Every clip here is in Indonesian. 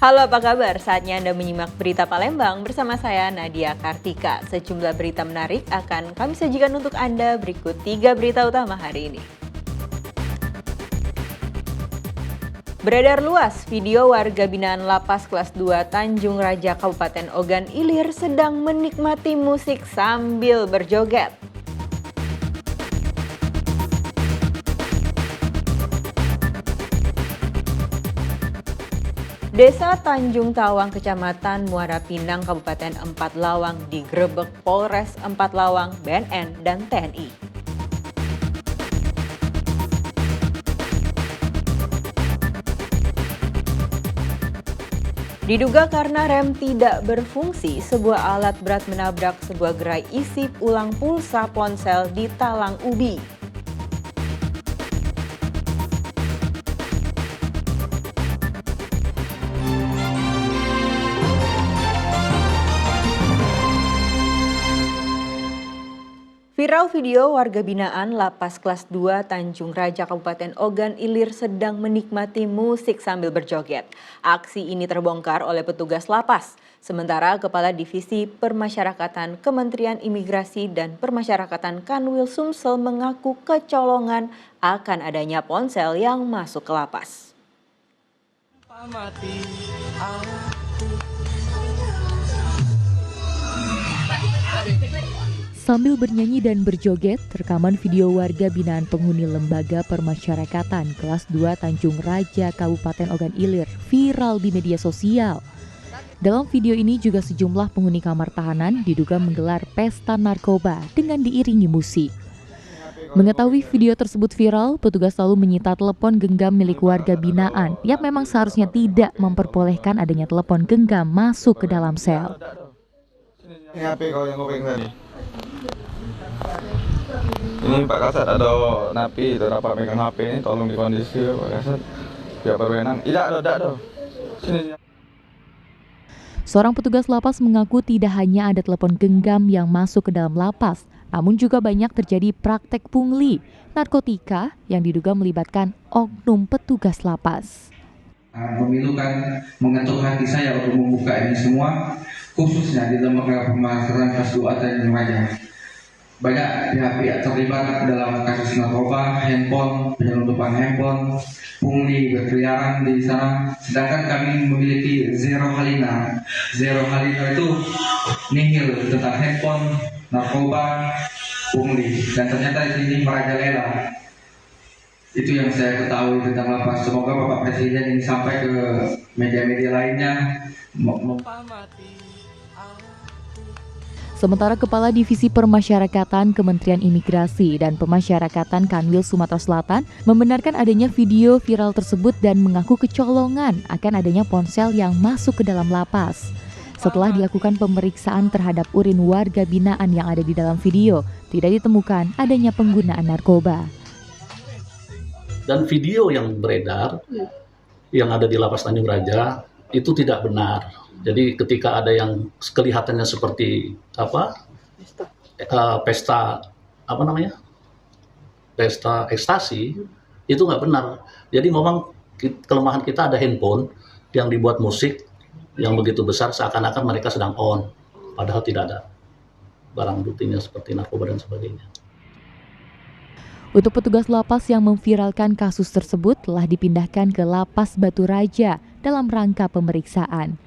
Halo, apa kabar? Saatnya Anda menyimak berita Palembang bersama saya Nadia Kartika. Sejumlah berita menarik akan kami sajikan untuk Anda berikut 3 berita utama hari ini. Beredar luas video warga binaan Lapas Kelas 2 Tanjung Raja Kabupaten Ogan Ilir sedang menikmati musik sambil berjoget. Desa Tanjung Tawang, Kecamatan Muara Pinang, Kabupaten Empat Lawang digerebek Polres Empat Lawang, BNN, dan TNI. Diduga karena rem tidak berfungsi, sebuah alat berat menabrak sebuah gerai isi ulang pulsa ponsel di Talang Ubi. Viral video warga binaan Lapas Kelas 2 Tanjung Raja Kabupaten Ogan Ilir sedang menikmati musik sambil berjoget. Aksi ini terbongkar oleh petugas lapas. Sementara Kepala Divisi Permasyarakatan Kementerian Imigrasi dan Permasyarakatan Kanwil Sumsel mengaku kecolongan akan adanya ponsel yang masuk ke lapas. Sambil bernyanyi dan berjoget, rekaman video warga binaan penghuni Lembaga Permasyarakatan Kelas 2 Tanjung Raja Kabupaten Ogan Ilir viral di media sosial. Dalam video ini juga sejumlah penghuni kamar tahanan diduga menggelar pesta narkoba dengan diiringi musik. Mengetahui video tersebut viral, petugas lalu menyita telepon genggam milik warga binaan yang memang seharusnya tidak memperbolehkan adanya telepon genggam masuk ke dalam sel. Ini HP kau yang kau pegang tadi. Ini Pak Kasat ada napi itu dapat pegang HP ini, tolong dikondisi Pak Kasat biar berwenang. Tidak ada. Sini. Seorang petugas lapas mengaku tidak hanya ada telepon genggam yang masuk ke dalam lapas, namun juga banyak terjadi praktek pungli narkotika yang diduga melibatkan oknum petugas lapas. Memilukan mengetuk hati saya untuk membuka ini semua, khususnya di lembaga pemasyarakatan kelas 2 Tanjung Raja. Banyak pihak-pihak terlibat dalam kasus narkoba, handphone, penyelundupan handphone, pungli berkeliaran di sana. Sedangkan kami memiliki zero halina. Zero halina itu nihil tentang handphone, narkoba, pungli. Dan ternyata di sini merajalela. Itu yang saya ketahui tentang lapas. Semoga Bapak Presiden ini sampai ke media-media lainnya. Sementara Kepala Divisi Permasyarakatan Kementerian Imigrasi dan Pemasyarakatan Kanwil Sumatera Selatan membenarkan adanya video viral tersebut dan mengaku kecolongan akan adanya ponsel yang masuk ke dalam lapas. Setelah dilakukan pemeriksaan terhadap urin warga binaan yang ada di dalam video, tidak ditemukan adanya penggunaan narkoba. Dan video yang beredar yang ada di Lapas Tanjung Raja itu tidak benar. Jadi ketika ada yang kelihatannya seperti pesta ekstasi, itu nggak benar. Jadi memang kelemahan kita ada handphone yang dibuat musik yang begitu besar seakan-akan mereka sedang on, padahal tidak ada barang buktinya seperti narkoba dan sebagainya. Untuk petugas lapas yang memviralkan kasus tersebut telah dipindahkan ke Lapas Batu Raja dalam rangka pemeriksaan.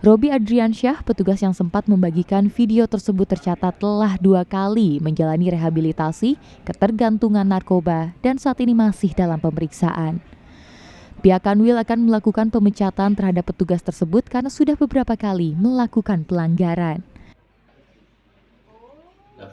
Robi Adriansyah, petugas yang sempat membagikan video tersebut tercatat telah 2 kali menjalani rehabilitasi ketergantungan narkoba dan saat ini masih dalam pemeriksaan. Pihak Kanwil akan melakukan pemecatan terhadap petugas tersebut karena sudah beberapa kali melakukan pelanggaran.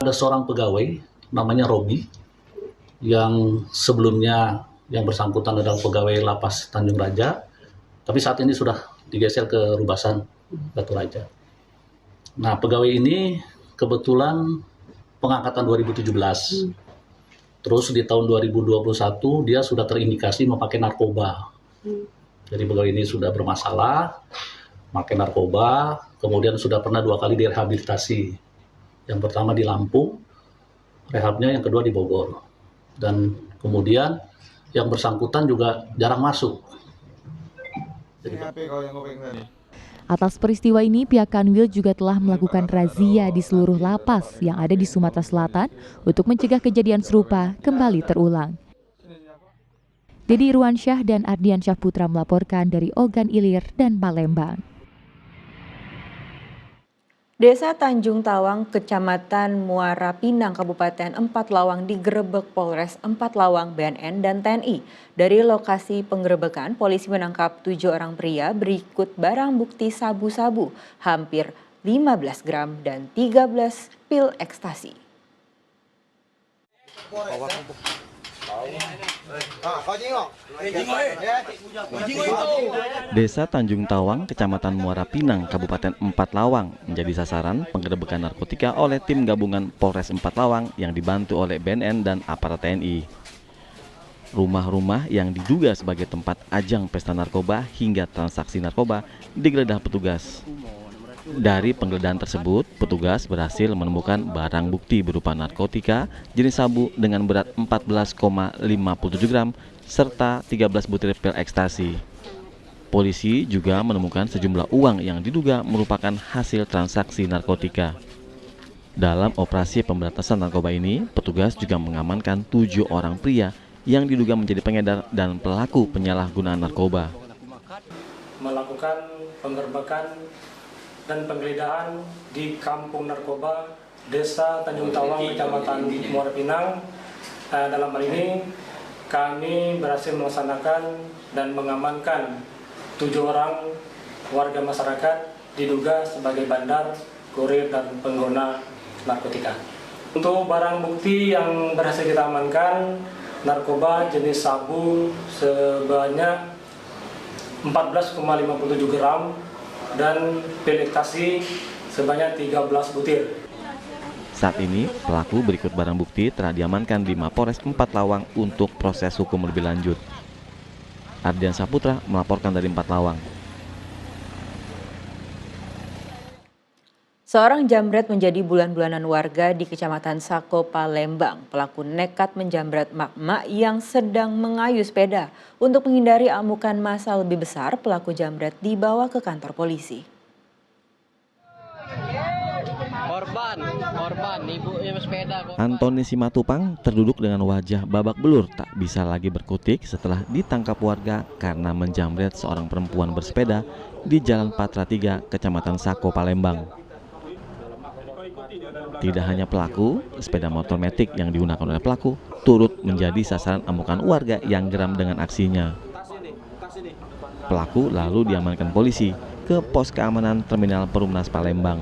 Ada seorang pegawai namanya Robi yang sebelumnya yang bersangkutan adalah pegawai Lapas Tanjung Raja, tapi saat ini sudah digeser ke Rubasan Batu Raja. Nah, pegawai ini kebetulan pengangkatan 2017. Terus di tahun 2021 dia sudah terindikasi memakai narkoba. Jadi pegawai ini sudah bermasalah, memakai narkoba, kemudian sudah pernah 2 kali direhabilitasi. Yang pertama di Lampung, rehabnya yang kedua di Bogor. Dan kemudian yang bersangkutan juga jarang masuk. Jadi, Ini HP kau yang kau pegang tadi. Atas peristiwa ini, pihak Kanwil juga telah melakukan razia di seluruh lapas yang ada di Sumatera Selatan untuk mencegah kejadian serupa kembali terulang. Dedi Irwansyah dan Ardian Syahputra melaporkan dari Ogan Ilir dan Palembang. Desa Tanjung Tawang, Kecamatan Muara Pinang, Kabupaten Empat Lawang digerebek Polres Empat Lawang, BNN, dan TNI. Dari lokasi penggerebekan, polisi menangkap 7 orang pria berikut barang bukti sabu-sabu, hampir 15 gram dan 13 pil ekstasi. Desa Tanjung Tawang, Kecamatan Muara Pinang, Kabupaten Empat Lawang menjadi sasaran penggerebekan narkotika oleh tim gabungan Polres Empat Lawang yang dibantu oleh BNN dan aparat TNI. Rumah-rumah yang diduga sebagai tempat ajang pesta narkoba hingga transaksi narkoba digeledah petugas. Dari penggeledahan tersebut, petugas berhasil menemukan barang bukti berupa narkotika jenis sabu dengan berat 14,57 gram serta 13 butir pil ekstasi. Polisi juga menemukan sejumlah uang yang diduga merupakan hasil transaksi narkotika. Dalam operasi pemberantasan narkoba ini, petugas juga mengamankan 7 orang pria yang diduga menjadi pengedar dan pelaku penyalahgunaan narkoba. Melakukan penggerbekan dan penggeledahan di kampung narkoba Desa Tanjung Tawang, Kecamatan Muara Pinang. Dalam hal ini kami berhasil melaksanakan dan mengamankan 7 orang warga masyarakat diduga sebagai bandar, kurir, dan pengguna narkotika. Untuk barang bukti yang berhasil kita amankan, narkoba jenis sabu sebanyak 14,57 gram dan pil ekstasi sebanyak 13 butir. Saat ini, pelaku berikut barang bukti telah diamankan di Mapores Empat Lawang untuk proses hukum lebih lanjut. Ardian Syahputra melaporkan dari Empat Lawang. Seorang jambret menjadi bulan-bulanan warga di Kecamatan Sako, Palembang. Pelaku nekat menjambret mak-mak yang sedang mengayuh sepeda. Untuk menghindari amukan massa lebih besar, pelaku jambret dibawa ke kantor polisi. Korban, ibu yang sepeda. Antoni Simatupang terduduk dengan wajah babak belur, tak bisa lagi berkutik setelah ditangkap warga karena menjambret seorang perempuan bersepeda di Jalan Patra 3, Kecamatan Sako, Palembang. Tidak hanya pelaku, sepeda motor metik yang digunakan oleh pelaku turut menjadi sasaran amukan warga yang geram dengan aksinya. Pelaku lalu diamankan polisi ke pos keamanan Terminal Perumnas Palembang.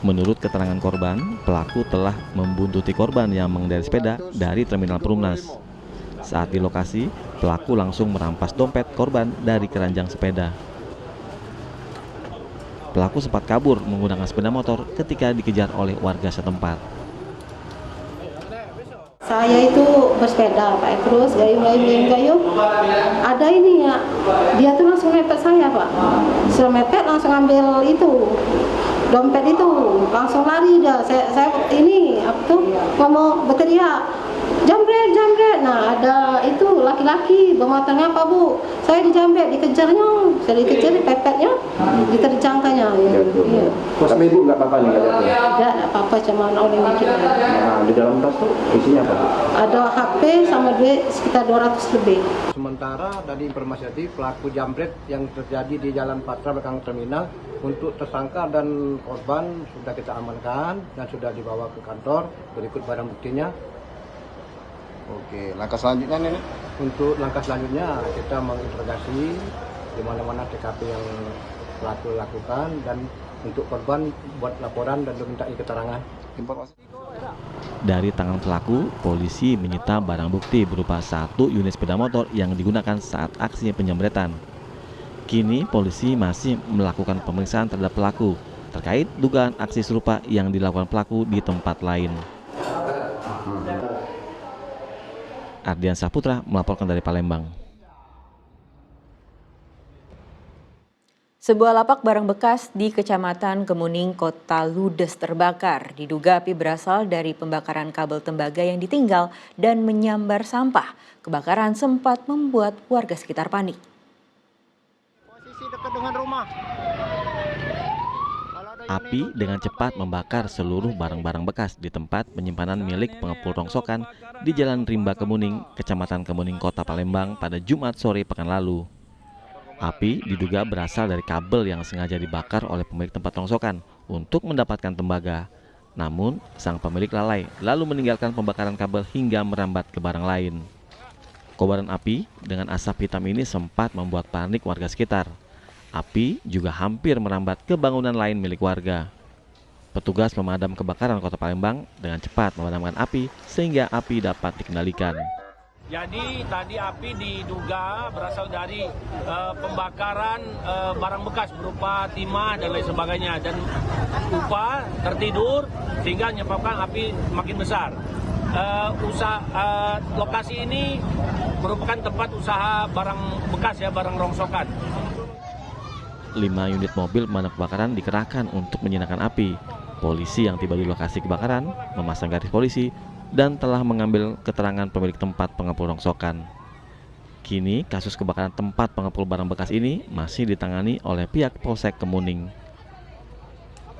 Menurut keterangan korban, pelaku telah membuntuti korban yang mengendarai sepeda dari Terminal Perumnas. Saat di lokasi, pelaku langsung merampas dompet korban dari keranjang sepeda. Pelaku sempat kabur menggunakan sepeda motor ketika dikejar oleh warga setempat. Saya itu bersepeda, Pak, terus gayung, ada ini ya, dia tuh langsung mepet saya, Pak. Setelah mepet langsung ambil itu, dompet itu, langsung lari dah. Saya ini apa tuh ngomong berteriak, jambret. Nah ada itu laki-laki bermatanya apa Bu? Saya dijambret, dikejarnya, saya dikejar, dipepetnya, diterjangkanya. Iya. Tapi Ibu nggak apa-apa nih? Tidak apa-apa, cuma oleh dikit. Nah, di dalam tas tuh isinya apa Bu? Ada HP sama duit sekitar 200 lebih. Sementara dari informasi tadi pelaku jambret yang terjadi di Jalan Patra belakang terminal, untuk tersangka dan korban sudah kita amankan dan sudah dibawa ke kantor berikut barang buktinya. Oke, langkah selanjutnya nih? Untuk langkah selanjutnya kita menginterogasi di mana-mana TKP yang pelaku lakukan dan untuk korban buat laporan dan dimintai keterangan. Dari tangan pelaku, polisi menyita barang bukti berupa 1 unit sepeda motor yang digunakan saat aksi penjambretan. Kini polisi masih melakukan pemeriksaan terhadap pelaku terkait dugaan aksi serupa yang dilakukan pelaku di tempat lain. Ardian Syahputra melaporkan dari Palembang. Sebuah lapak barang bekas di Kecamatan Kemuning, Kota Ludes terbakar. Diduga api berasal dari pembakaran kabel tembaga yang ditinggal dan menyambar sampah. Kebakaran sempat membuat warga sekitar panik. dekat dengan rumah. Api dengan cepat membakar seluruh barang-barang bekas di tempat penyimpanan milik pengepul rongsokan di Jalan Rimba Kemuning, Kecamatan Kemuning, Kota Palembang pada Jumat sore pekan lalu. Api diduga berasal dari kabel yang sengaja dibakar oleh pemilik tempat rongsokan untuk mendapatkan tembaga. Namun, sang pemilik lalai lalu meninggalkan pembakaran kabel hingga merambat ke barang lain. Kobaran api dengan asap hitam ini sempat membuat panik warga sekitar. Api juga hampir merambat ke bangunan lain milik warga. Petugas pemadam kebakaran Kota Palembang dengan cepat memadamkan api sehingga api dapat dikendalikan. Jadi tadi api diduga berasal dari pembakaran barang bekas berupa timah dan lain sebagainya, dan lupa tertidur sehingga menyebabkan api makin besar. Lokasi ini merupakan tempat usaha barang bekas ya, barang rongsokan. 5 unit mobil pemadam kebakaran dikerahkan untuk menjinakkan api. Polisi yang tiba di lokasi kebakaran memasang garis polisi dan telah mengambil keterangan pemilik tempat pengepul rongsokan. Kini kasus kebakaran tempat pengepul barang bekas ini masih ditangani oleh pihak Polsek Kemuning.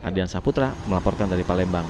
Ardian Saputra melaporkan dari Palembang.